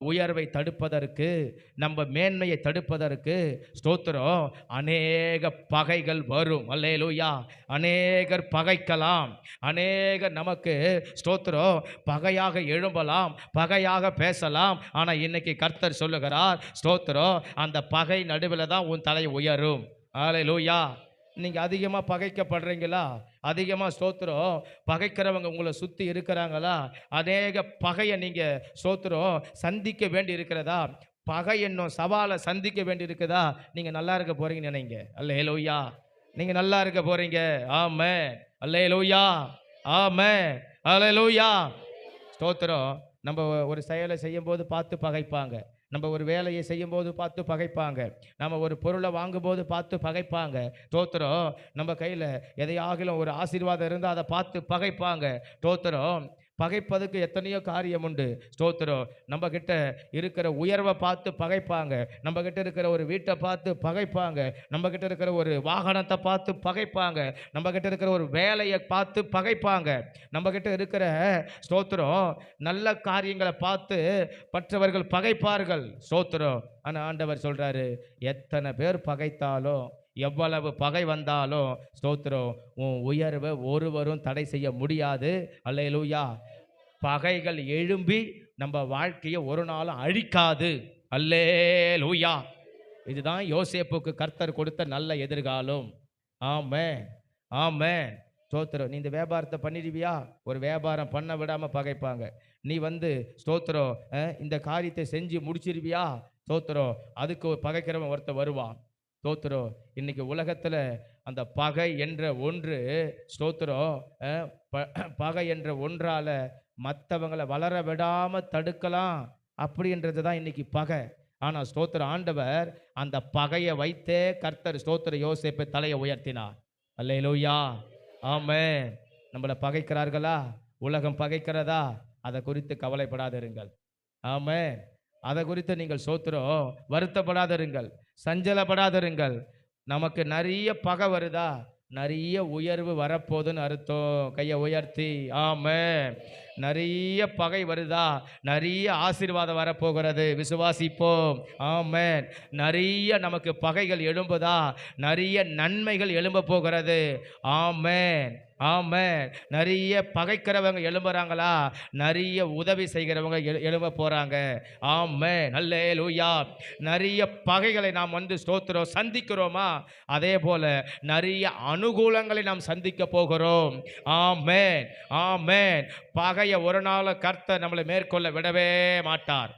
உயர்வை தடுப்பதற்கு, நம்ம மேன்மையை தடுப்பதற்கு ஸ்தோத்திரம் அநேக பகைகள் வரும். அல்லேலூயா. அநேகர் பகைக்கலாம், அநேகர் நமக்கு ஸ்தோத்திரம் பகையாக எழும்பலாம், பகையாக பேசலாம். ஆனால் இன்னைக்கு கர்த்தர் சொல்லுகிறார் ஸ்தோத்திரம் அந்த பகை நடுவில் தான் உன் தலை உயரும். அல்லேலூயா. நீங்கள் அதிகமாக பகைக்கப்படுறீங்களா? அதிகமாக ஸ்தோத்திரம் பகைக்கிறவங்க உங்களை சுற்றி இருக்கிறாங்களா? அநேக பகையை நீங்கள் ஸ்தோத்திரம் சந்திக்க வேண்டி இருக்கிறதா? பகை என்னும் சவாலை சந்திக்க வேண்டி இருக்குதா? நீங்கள் நல்லா இருக்க போகிறீங்கன்னு நினைங்க. அல்லேலூயா. நீங்கள் நல்லா இருக்க போகிறீங்க. ஆமென். அல்லேலூயா. ஆமென். அல்லேலூயா. ஸ்தோத்திரம். நம்ம ஒரு செயலை செய்யும்போது பார்த்து பகைப்பாங்க, நம்ம ஒரு வேலையை செய்யும்போது பார்த்து பகைப்பாங்க, நம்ம ஒரு பொருளை வாங்கும்போது பார்த்து பகைப்பாங்க. ஸ்தோத்திரம். நம்ம கையில் எதையாகிலும் ஒரு ஆசீர்வாதம் இருந்தால் அதை பார்த்து பகைப்பாங்க. ஸ்தோத்திரம். பகைப்பதுக்கு எத்தனையோ காரியம் உண்டு. ஸ்தோத்திரம். நம்ம கிட்ட இருக்கிற உயர்வை பார்த்து பகைப்பாங்க, நம்ம கிட்ட இருக்கிற ஒரு வீட்டை பார்த்து பகைப்பாங்க, நம்ம கிட்ட இருக்கிற ஒரு வாகனத்தை பார்த்து பகைப்பாங்க, நம்ம கிட்ட இருக்கிற ஒரு வேலையை பார்த்து பகைப்பாங்க, நம்ம கிட்ட இருக்கிற ஸ்தோத்திரம் நல்ல காரியங்களை பார்த்து மற்றவர்கள் பகைப்பார்கள். ஸ்தோத்திரம். ஆனால் ஆண்டவர் சொல்றாரு, எத்தனை பேர் பகைத்தாலும், எவ்வளவு பகை வந்தாலும் ஸ்தோத்திரம் உன் உயர்வை ஒருவரும் தடை செய்ய முடியாது. அல்லேலூயா. பகைகள் எழும்பி நம்ம வாழ்க்கையை ஒரு நாளும் அழிக்காது. அல்லேலூயா. இதுதான் யோசேப்புக்கு கர்த்தர் கொடுத்த நல்ல எதிர்காலம். ஆமென். ஆமென். ஸ்தோத்திரம். நீ இந்த வியாபாரத்தை பண்ணிடுவியா? ஒரு வியாபாரம் பண்ண விடாமல் பகைப்பாங்க. நீ ஸ்தோத்திரம் இந்த காரியத்தை செஞ்சு முடிச்சிருவியா? ஸ்தோத்திரம். அதுக்கு பகைக்கிறவன் ஒருத்தர் வருவான். ஸ்தோத்திரம். இன்னைக்கு உலகத்தில் அந்த பகை என்ற ஒன்று ஸ்தோத்திரம் பகை என்ற ஒன்றால் மற்றவங்களை வளர விடாமல் தடுக்கலாம் அப்படின்றது தான் இன்னைக்கு பகை. ஆனால் ஸ்தோத்திர ஆண்டவர் அந்த பகையை வைத்தே கர்த்தர் ஸ்தோத்திர யோசேப்பை தலையை உயர்த்தினார். அல்லேலூயா. ஆமென். நம்மளை பகைக்கிறார்களா? உலகம் பகைக்கிறதா? அதை குறித்து கவலைப்படாதிருங்கள். ஆமென். அதை குறித்து நீங்கள் ஸ்தோத்திரம் வருத்தப்படாதிருங்கள், சஞ்சலப்படாதிருங்கள். நமக்கு நிறைய பகை வருதா? நிறைய உயர்வு வரப்போதுன்னு அர்த்தம். கையை உயர்த்தி ஆமென். நிறைய பகை வருதா? நிறைய ஆசீர்வாதம் வரப்போகிறது. விசுவாசிப்போம். ஆமென். நிறைய நமக்கு பகைகள் எழும்புதா? நிறைய நன்மைகள் எழும்ப போகிறது. ஆமென். ஆமென். நிறைய பகைக்கிறவங்க எழும்புறாங்களா? நிறைய உதவி செய்கிறவங்க எழும்ப போறாங்க. ஆமென். அல்லேலூயா. நிறைய பகைகளை நாம் ஸ்தோத்திரம் சந்திக்கிறோமா? அதே போல நிறைய அனுகூலங்களை நாம் சந்திக்க போகிறோம். ஆமென். ஆமென். பகையை ஒரு நாள் கர்த்தர் நம்மளை மேற்கொள்ள விடவே மாட்டார்.